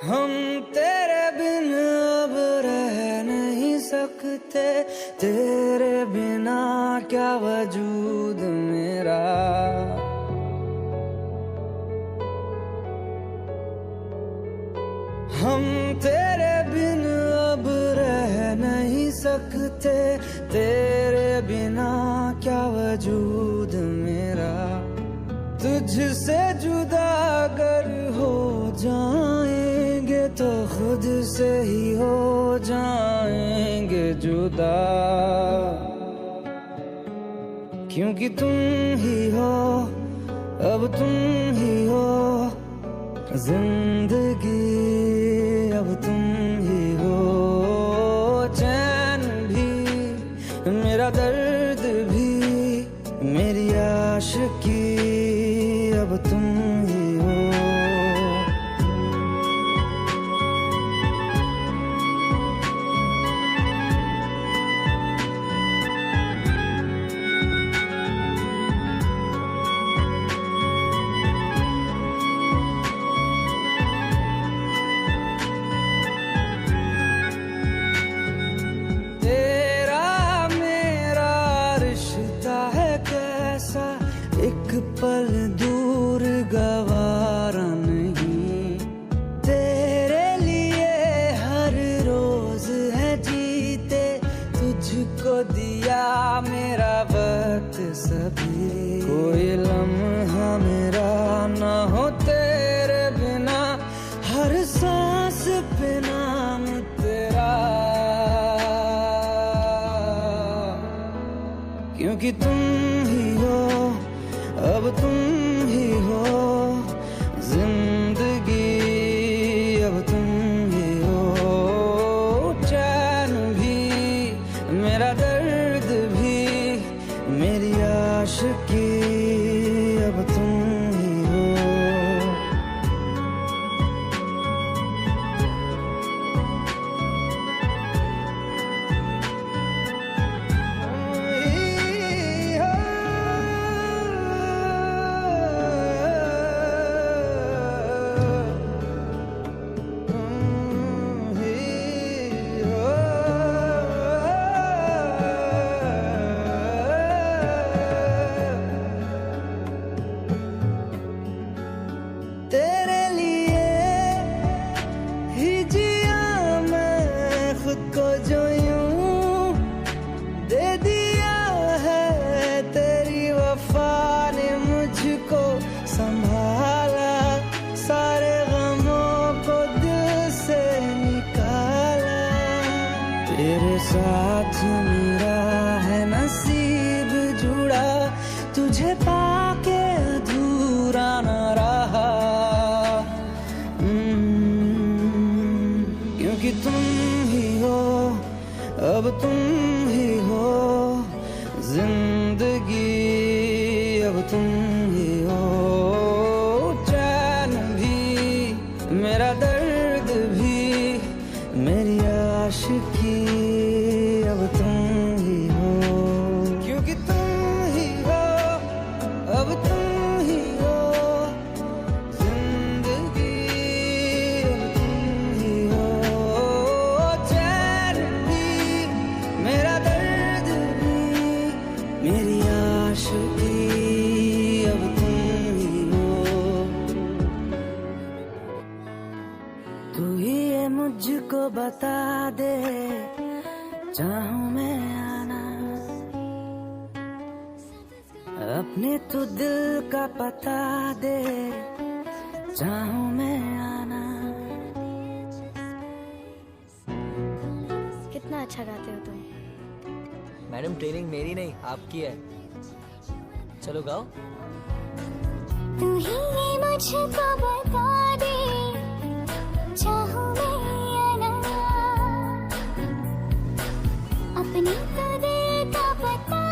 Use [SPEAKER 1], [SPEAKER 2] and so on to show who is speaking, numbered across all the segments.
[SPEAKER 1] हम तेरे बिन अब रह नहीं सकते, तेरे बिना क्या वजूद मेरा। हम तेरे बिन अब रह नहीं सकते, तेरे बिना क्या वजूद मेरा। तुझसे जुदा अगर हो जाएंगे तो खुद से ही हो जाएंगे जुदा, क्योंकि तुम ही हो, अब तुम ही हो जिंदगी, अब तुम ही हो। चैन भी मेरा दर्द भी मेरी आशिकी, अब तुम ही हो। तेरा मेरा रिश्ता है कैसा, एक पल दूर गवारा नहीं। तेरे लिए हर रोज है जीते, तुझको दिया मेरा वक्त सभी। कोई लम्हा मेरा ना हो तेरे बिना, हर सांस पे नाम तेरा, क्योंकि तुम ही हो, अब तुम ही हो जिंदगी, अब तुम ही हो। चैन भी मेरा दर्द भी मेरी आशिकी, अब तुम ही हो। तेरे लिए ही जिया मैं खुद को, जो यूं दे दिया है तेरी वफा ने मुझको संभाला। सारे गमों को दिल से निकाला, तेरे साथ मेरा है नसीब जुड़ा, तुझे पाके अधूरा न रहा। क्योंकि तुम ही हो, अब तुम ही हो जिंदगी, अब तुम ही हो। चैन भी मेरा दर्द भी मेरी आशिकी, अब तुम ही हो, क्योंकि तुम ही हो, अब तुम ही हो जिंदगी, अब तुम ही हो। चैन भी मेरा दर्द भी मेरी आशिकी, अब तुम ही हो। तू ही ये मुझको बता दे, चाहूं मैं आना, अपने तू दिल का पता दे, चाहूं मैं आना।
[SPEAKER 2] कितना अच्छा गाते हो तुम।
[SPEAKER 3] मैडम ट्रेनिंग मेरी नहीं आपकी है, चलो गाओ।
[SPEAKER 2] तू ही ये मुझको बता दे, चाहूं मैं आना, अपनी तो दिल का बता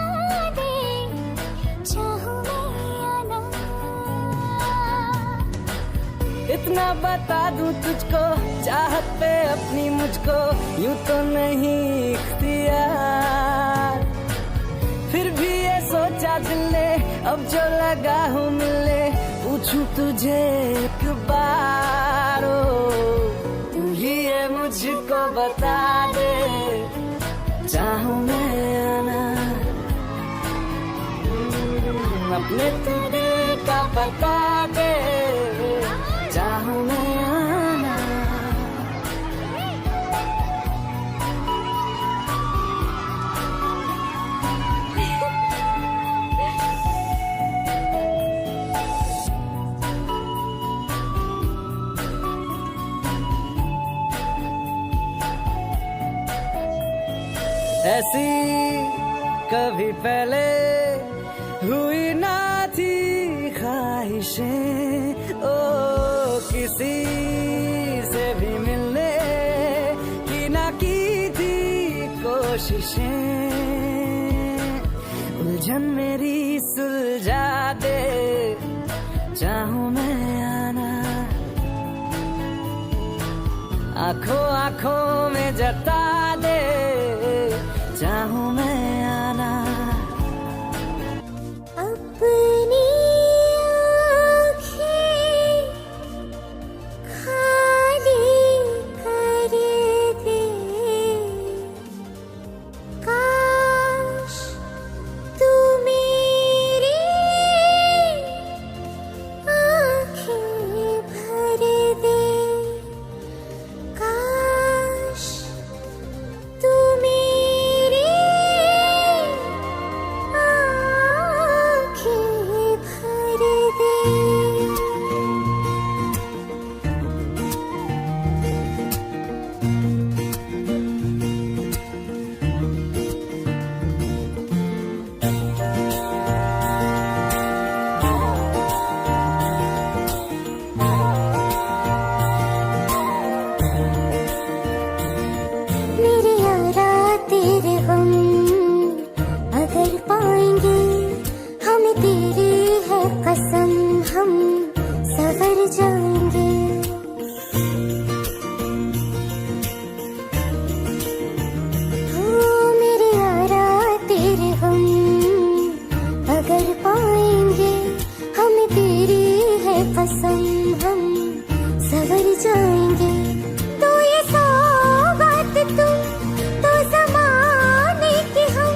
[SPEAKER 2] दे, चाहूं मैं आना।
[SPEAKER 1] इतना बता दूं तुझको, चाहत पे अपनी मुझको यूं तो नहीं इख्तियार, फिर भी ये सोचा दिल ने अब जो लगा हूँ मिलने, पूछूं तुझे एक बार। ओ का बता दे, चाहूं मैं आना। ऐसी कभी पहले हुई ना थी ख्वाहिशें, ओ किसी से भी मिलने की ना की थी कोशिशें। उलझन मेरी सुलझा दे, चाहूं मैं आना। आंखों आंखों में जता दे, चाहूं मैं आना।
[SPEAKER 2] अपनी आँखें खाली कर दे, काश तू मेरी आँखें भर दे, काश तू मेरी आँखें भर दे। मेरे यारा तेरे हम अगर पाएंगे, हमें तेरी है कसम, हम सवर जाएंगे। हो मेरे यारा तेरे हम अगर पाएंगे, हमें तेरी है कसम, हम सवर जाएंगे। तो ये सौगात तुम तो ज़माने की हम,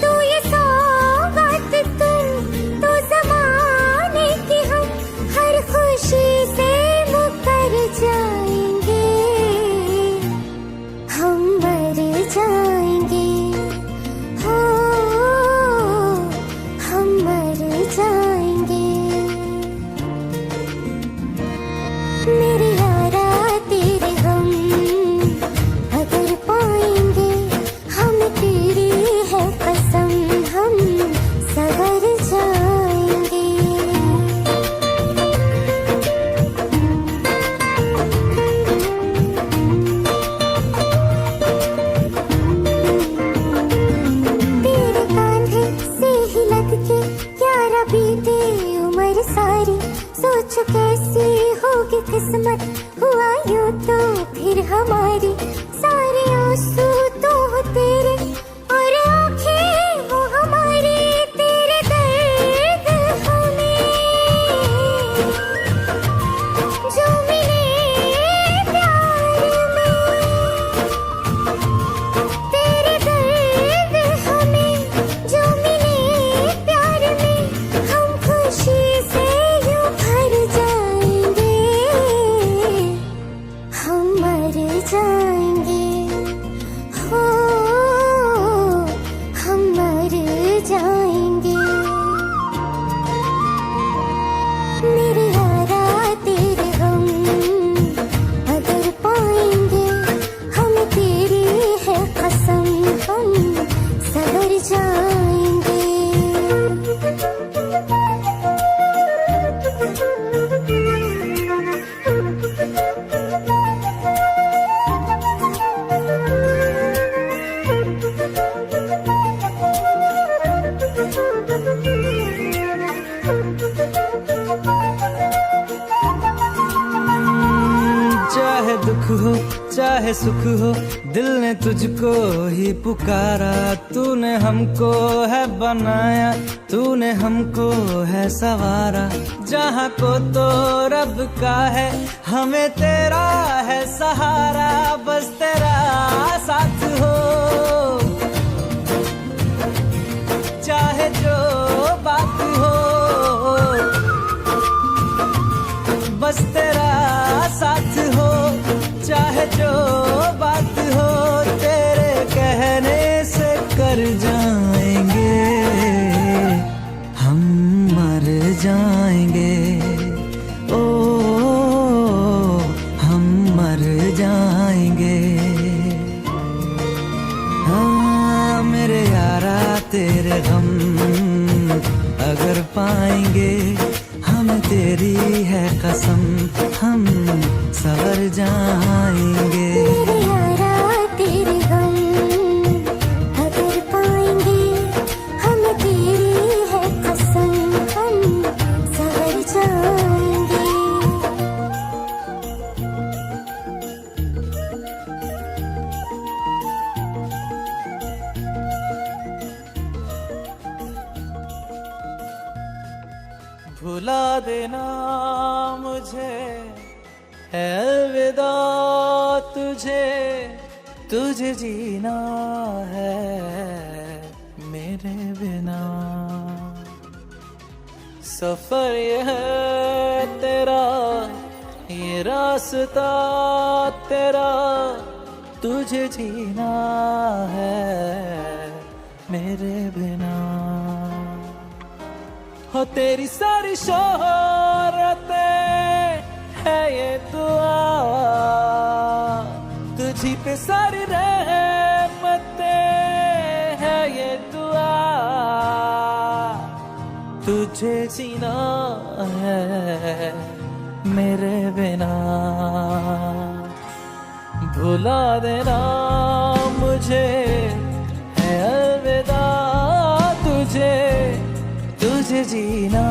[SPEAKER 2] तो ये सौगात तुम तो ज़माने की हम, हर खुशी से मुकर जाएंगे, हम मर जाएंगे। हो हम मर जाएंगे। मेरे यारा तेरे हम अगर पाएंगे, हम तेरी है कसम, हम सवर जाएंगे। तेरे कांधे से ही लग के यारा बीते उम्र सारी, सोच कैसी होगी किस्मत, हुआ यूं तो फिर हमारी। सारे आंसू तो हो तेरे और आंखें हो हमारी, तेरे दर्द हमें जो मिले प्यार में, तेरे दर्द हमें जो मिले प्यार में, हम खुशी से यूं भर जाएंगे, हम मर जाएंगे। हो हम मर जाएंगे। मेरे यारा तेरे हम अगर पाएंगे, हम तेरी है कसम, हम सवर जाएंगे।
[SPEAKER 1] चाहे दुख हो चाहे सुख हो, दिल ने तुझको ही पुकारा। तूने हमको है बनाया, तूने हमको है सवारा। जहाँ को तो रब का है, हमें तेरा है सहारा। बस तेरा साथ हो, चाहे जो बात हो, जाएंगे, ओ हम मर जाएंगे। हाँ मेरे यारा तेरे गम अगर पाएंगे, हमें तेरी है कसम हम सवर जाएंगे।
[SPEAKER 2] मेरे यारा तेरे गम अगर पाएंगे, हमें तेरी है कसम हम सवर जाएंगे।
[SPEAKER 1] भुला देना मुझे है अलविदा तुझे, तुझे जीना है मेरे बिना। सफर ये है तेरा, ये रास्ता तेरा, तुझे जीना है मेरे बिना। हो तेरी सारी शोहरतें है ये दुआ, तुझी पे सारी रहमतें है ये दुआ, तुझे जीना है मेरे बिना। भुला देना मुझे है अलविदा तुझे, तुझे जीना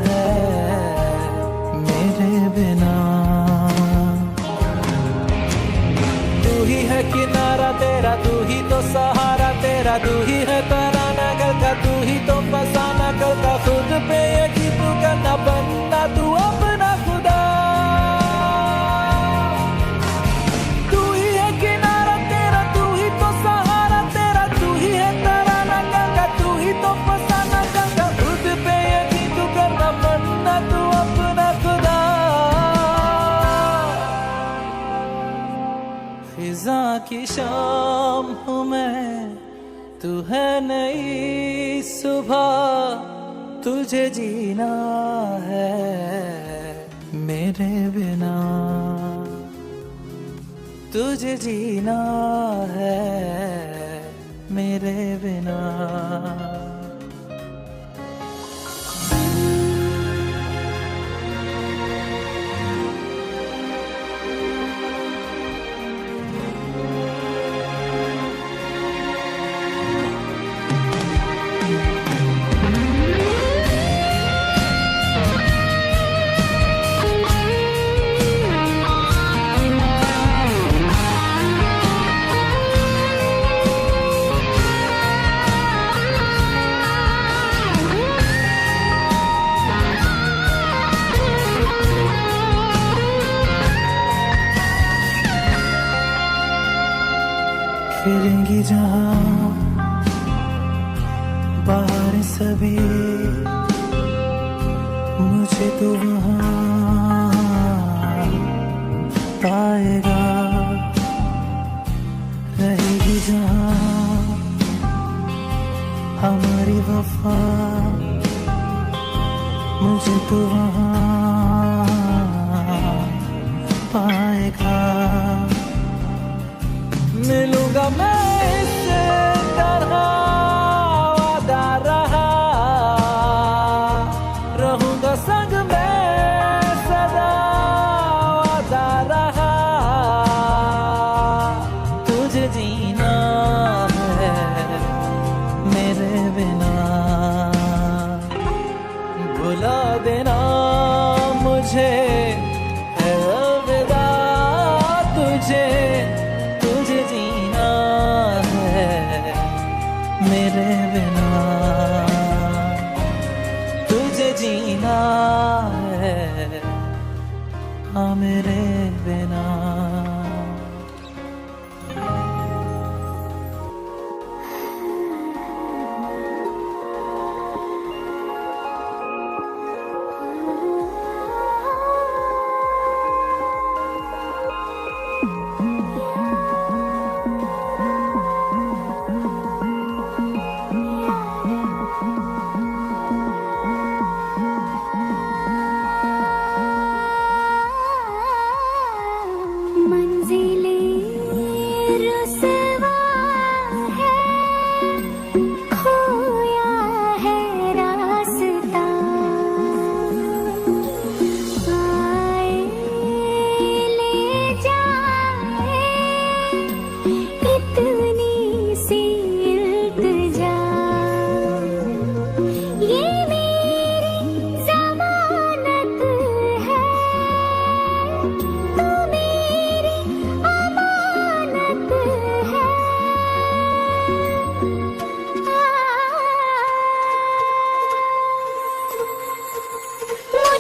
[SPEAKER 1] है मेरे बिना। तू ही है किनारा तेरा, तू ही तो सहारा तेरा, तू ही है तराना कल का, तू ही तो फसाना कल का। खुद पे यकीन तू करना, बनना तू अपना खुदा। तू ही है किनारा तेरा, तू ही तो सहारा तेरा, तू ही है तराना कल का, तू ही तो फसाना कल का। खुद पे यकीन तू करना, बनना तू अपना खुदा। फिजा की शाम हूँ मैं, तू है नई सुबह, तुझे जीना है मेरे बिना, तुझे जीना है मेरे बिना। फिरेंगी जहाँ बाहर सभी, मुझे तो वहाँ पाएगा। रहेगी जहाँ हमारी वफा, मुझे तो वहाँ पाएगा। मिलूंगा मैं इससे तरह वादा रहा, रहूंगा संग में सदा वादा रहा। तुझे जीना है मेरे बिना, भुला देना मुझे है अलविदा तुझे, तुझे जीना है मेरे बिना, तुझे जीना है हाँ मेरे बिना।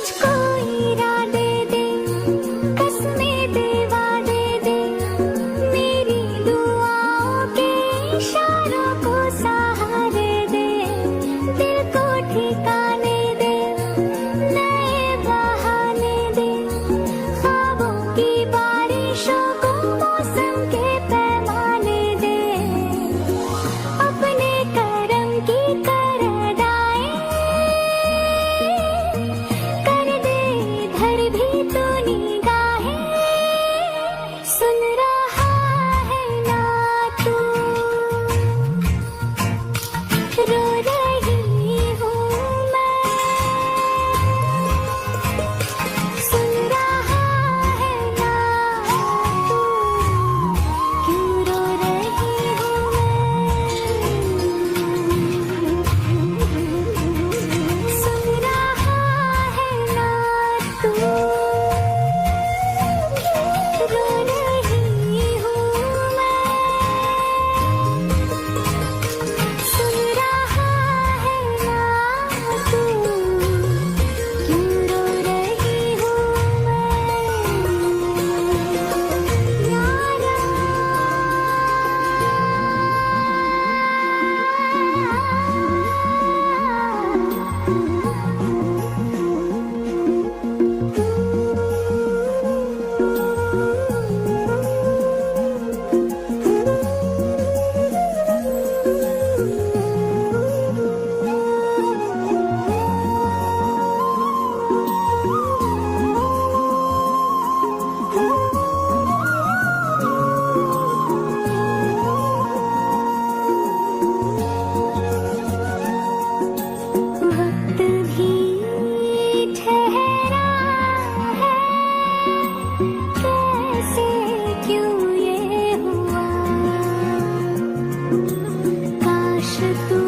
[SPEAKER 2] मुझको इरादे दे, कसमें दे, वादे दे, मेरी दुआओं के इशारों को सहारे दे, दिल को ठिकाने दे, नए बहाने दे, ख्वाबों की बारिशों को मौसम के पैमाने दे, अपने करम की कर अदाएं कर दे, इधर भी तो निगाहें, सुन रहा है ना तू, रो रही हूँ मैं, सुन रहा है ना तू, क्यों रो रही हूँ मैं, सुन रहा है ना तू, रो रही हूँ मैं, सुन रहा है ना तू, क्यों रो रही हूँ मैं, यारा। वक्त भी ठहरा है, कैसे क्यों ये हुआ, काश तू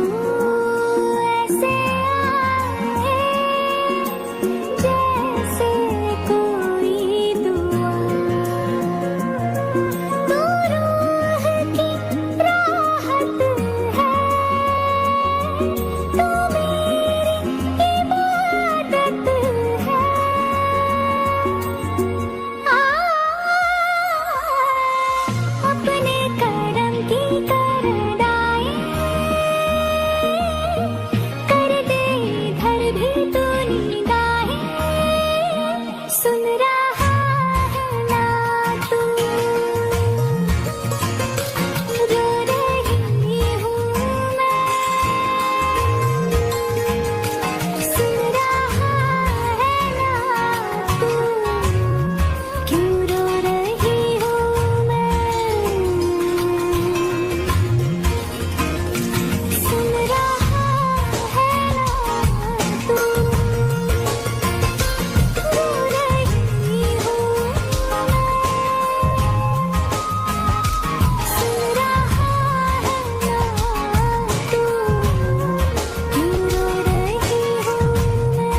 [SPEAKER 2] ऐसे आए, जैसे कोई दुआ, तू रूह की राहत है, तू मेरी इबादत है, अपने करम की कर अदाएं कर दे, इधर भी तो निगाहें, सुन रहा है ना तू, रो रही हूँ मैं, सुन रहा है ना तू, क्यों रो रही हूँ मैं, सुन रहा है ना तू, रो रही हूँ मैं, सुन रहा है ना तू, क्यों रो रही हूँ मैं।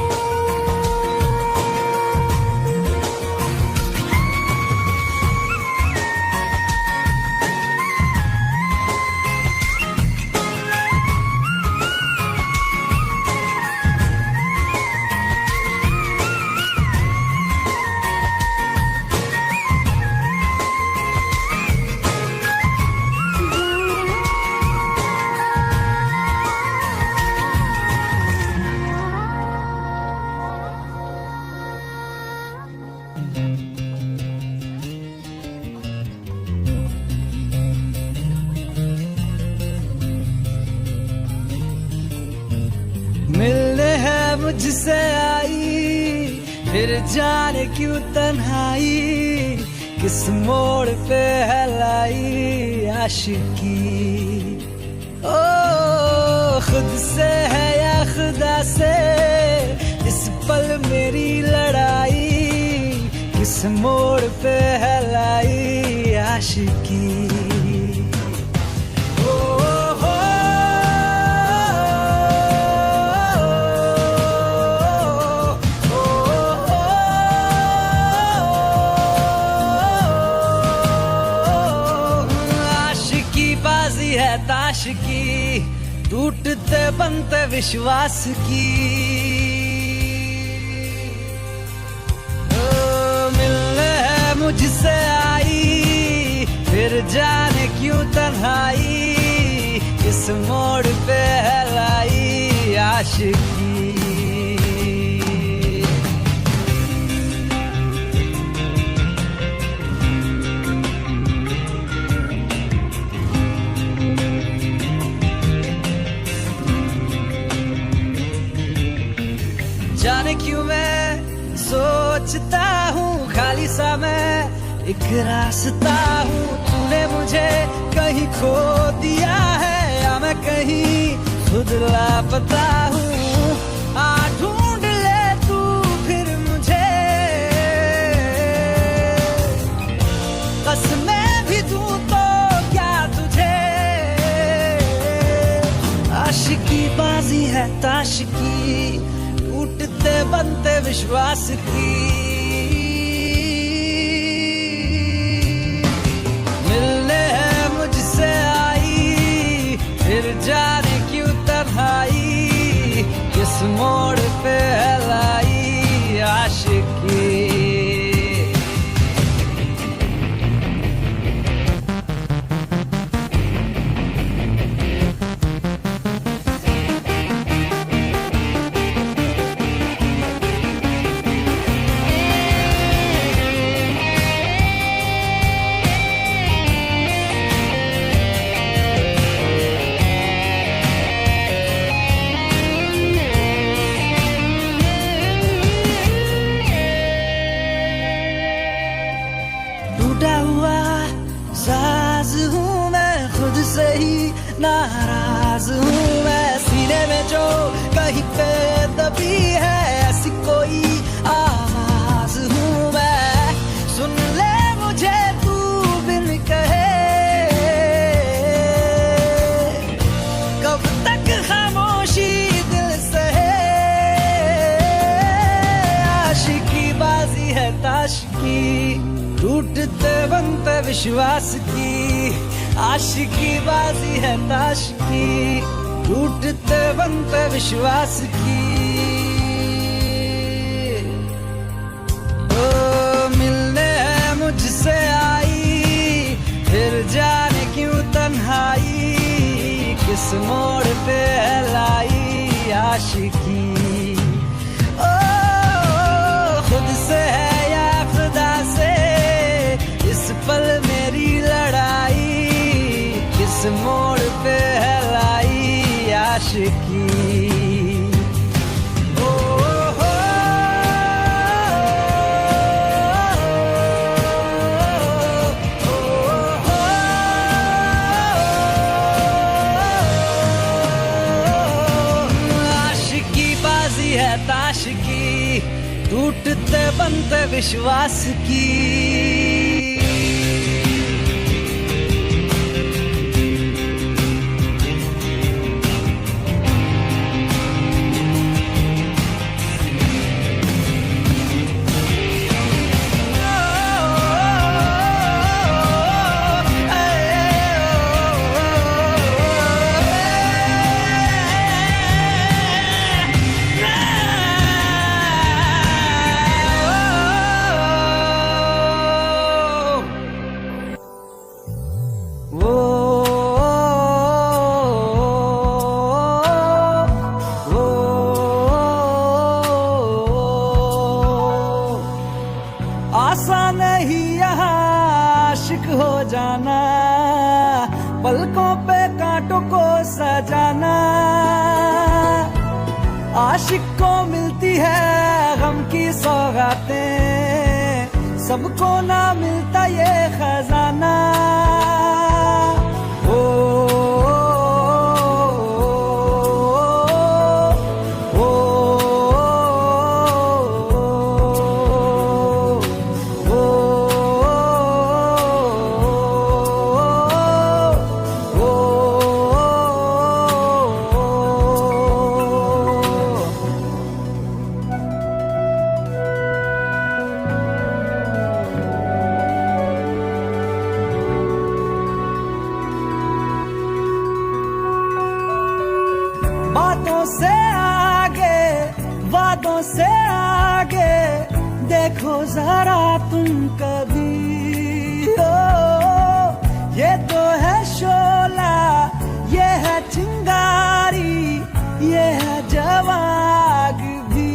[SPEAKER 1] मिलने है मुझसे आई, फिर जाने क्यों तन्हाई, किस मोड़ पे है लाई आशिकी, ओ खुद से है या खुदा से, इस पल मेरी लड़ाई, किस मोड़ पे है लाई आशिकी, ताश की टूटते बनते विश्वास की, मुझसे आई, फिर जाने क्यों तन्हाई इस मोड़ पे है लाई आशिकी। जाने क्यों मैं सोचता हूँ खाली सा मैं एक रास्ता हूँ, तूने मुझे कहीं खो दिया है या मैं कहीं खुद लापता हूँ। आ ढूंढ ले तू फिर मुझे, कसमें भी दूँ तो क्या तुझे। आशिकी बाजी है ताश की, टूटते बनते विश्वास की। मिलने है मुझसे आई, फिर जाने क्यों तन्हाई किस मोड़ पे है लाई आशिकी। टूटा हुआ साज हूँ मैं, खुद से ही नाराज हूँ मैं। सीने में जो कहीं पे दबी है ऐसी कोई आवाज हूँ मैं। सुन ले मुझे तू बिन कहे, कब तक खामोशी दिल सहे। आशिकी बाजी है ताश की, टूटते बनते विश्वास की। आशिकी बाजी है ताश की, टूटते बनते विश्वास की। ओ मिलने है मुझसे आई, फिर जाने क्यों तन्हाई किस मोड़ पे है लाई आशिकी। ओ खुद से है या खुदा से इस पल मेरी लड़ाई किस मोड़ पे है लाई आशिकी। ओ हो, आशिकी बाजी है ताश की, टूटते बनते विश्वास की। आसान नहीं यहाँ आशिक हो जाना, पलकों पे कांटों को सजाना। आशिक को मिलती है गम की सौगातें, सबको ना मिलता ये खजाना। बातों से आगे, वादों से आगे, देखो जरा तुम कभी, ओ ये तो है शोला, ये है चिंगारी, ये है जवाग भी।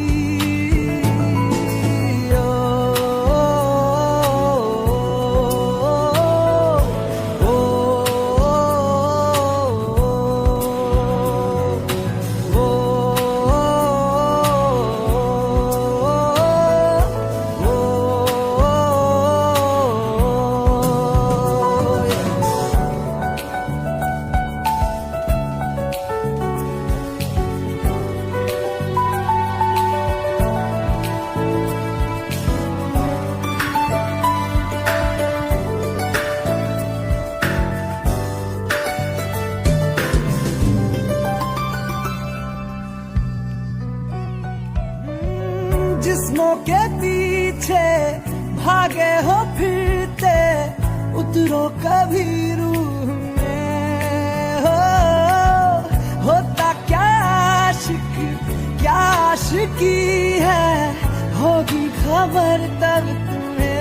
[SPEAKER 1] ओ, ओ, ओ, जिस्मों के पीछे भागे हो फिरते, उतरो कभी रूह में। होता क्या आशिक, क्या आशिकी है, होगी खबर तब तुम्हें।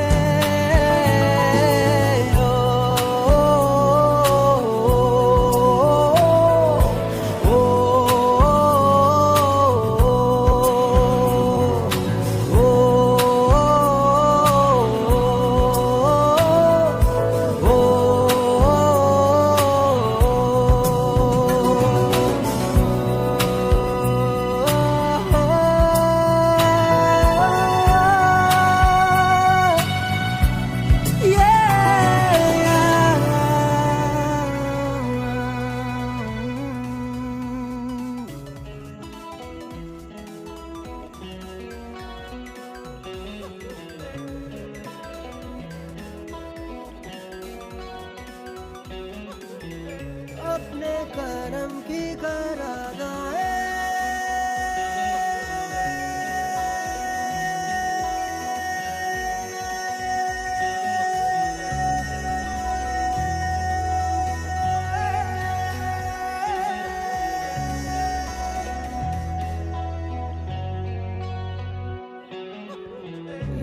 [SPEAKER 1] अपने करम की करादाए,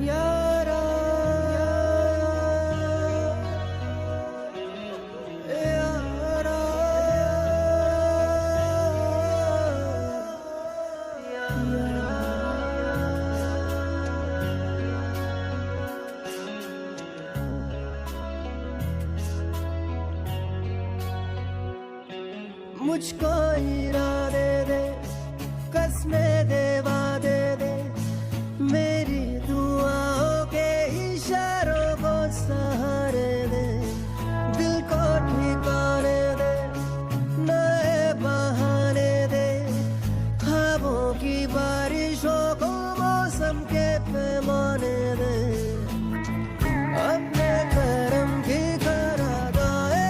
[SPEAKER 1] यारा मुझको इरादे दे, कसमें दे, वादे दे, मेरी दुआओं के इशारों को सहारे दे, दिल को ठिकाने दे, नए बहाने दे, ख्वाबों की बारिशों को मौसम के पैमाने दे। अपने करम की करादाए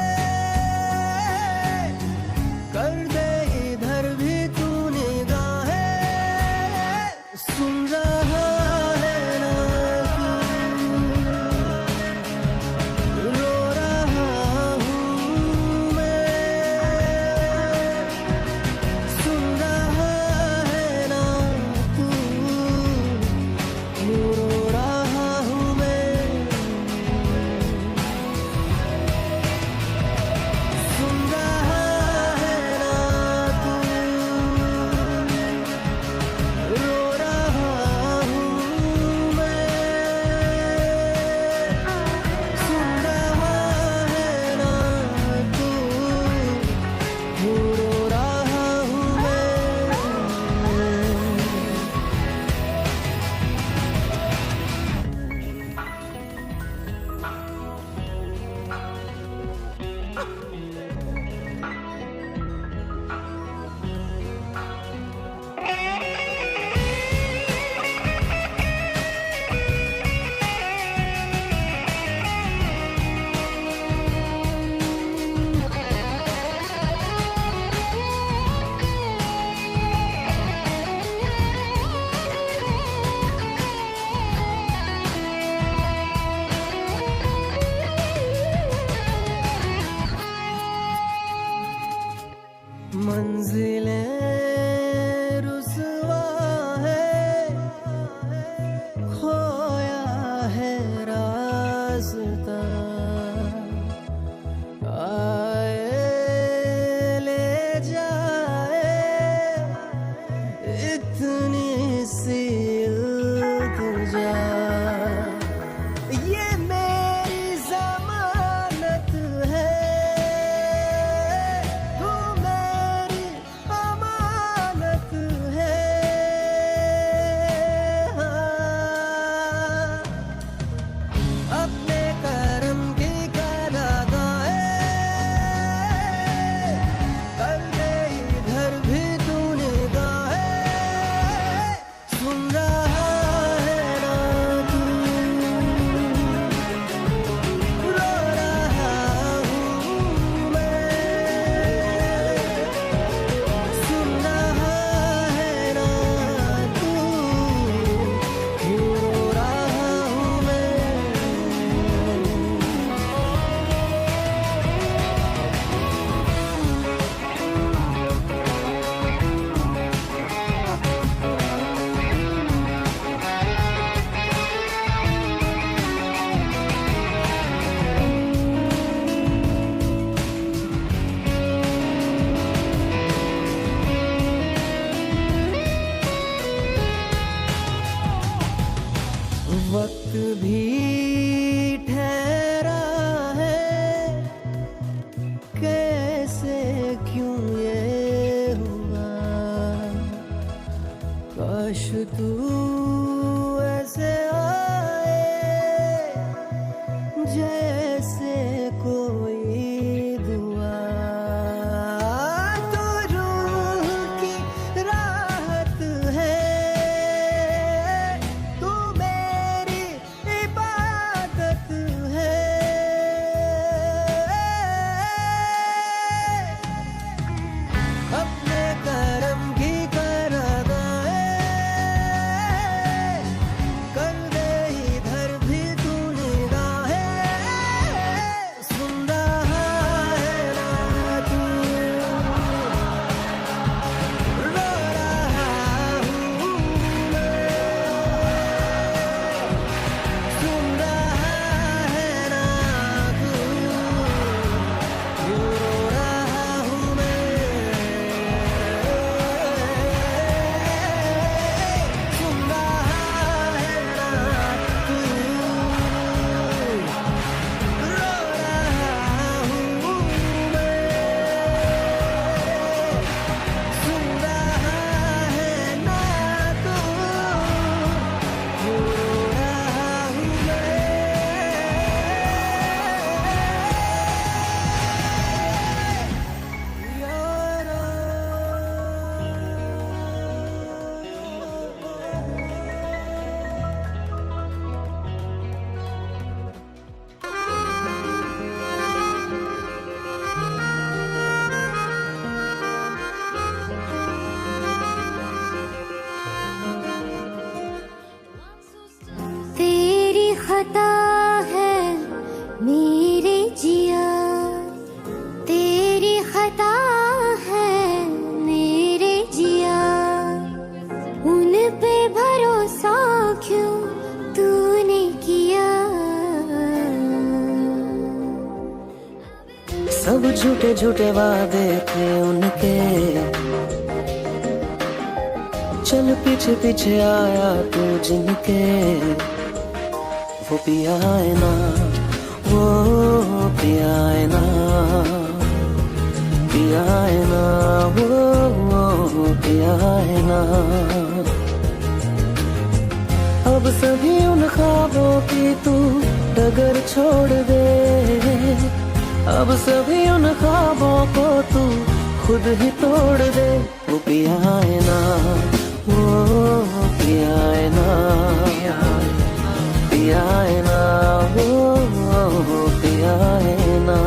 [SPEAKER 1] कर दे इधर भी तू निगाहें, सुन रहा है ना तू, रो रहा हूँ मैं, सुन रहा है ना तू, रो रहा वक्त भी ठहरा है, कैसे क्यों ये हुआ, काश तू ऐसे आए जैसे कोई दुआ, तो रूह की राहत है, तू मेरी इबादत है। अपने करम की कर अदाएं कर दे इधर भी तू निगाहें, सुन रहा है ना तू, रो रहा हूँ मैं, सुन रहा है ना तू, क्यों रो रहा हूँ मैं, सुन रहा है ना तू, रो रहा हूँ मैं, सुन रहा है ना तू, क्यों रो रहा हूँ मैं, यारा।
[SPEAKER 2] तेरी खता है मेरे जिया, तेरी खता है मेरे जिया, उन पे भरोसा क्यों तूने किया।
[SPEAKER 1] सब झूठे झूठे वादे थे उनके, चल पीछे पीछे आया तू जिनके, वो पिया है ना, वो पिया है ना, पिया है ना, वो पिया है ना। अब सभी उन ख्वाबों की तू डगर छोड़ दे, अब सभी उन ख्वाबों को तू खुद ही तोड़ दे, वो पिया है ना, वो पिया है ना, पिया है ना, वो पिया है ना।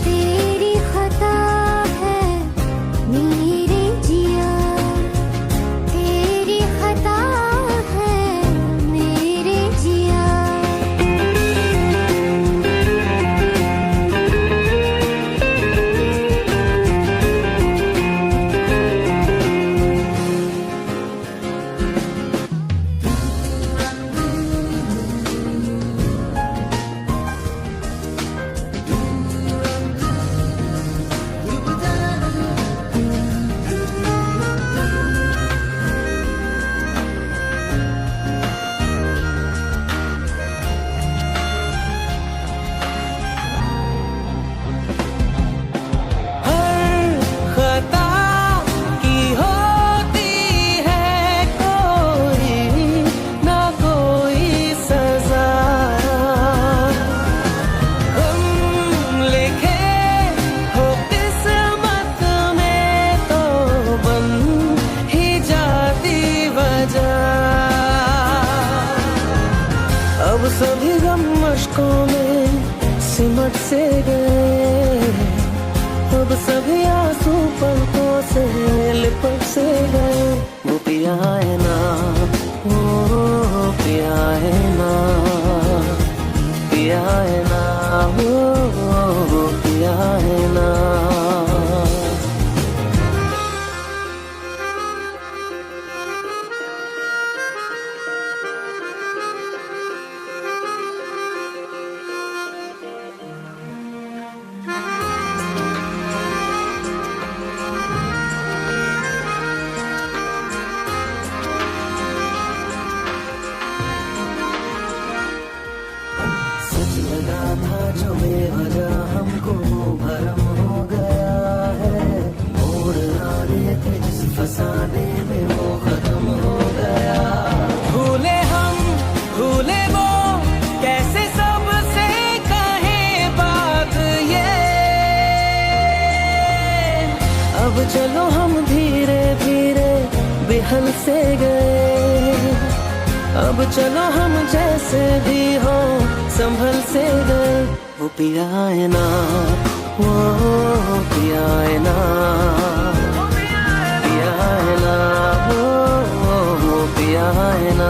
[SPEAKER 2] तेरी खता है मेरे जिया, तेरी खता है मेरे जिया। अब सभी गम मुश्कों में सिमट से गए, अब सभी आंसू पलकों से लिपट से गए, वो पिया है ना, वो पिया है ना, पिया है ना, वो पिया है ना।
[SPEAKER 1] अब चलो हम जैसे भी हो संभल से गए। वो पिया है ना, वो पिया है ना, पिया है ना, वो पिया है ना।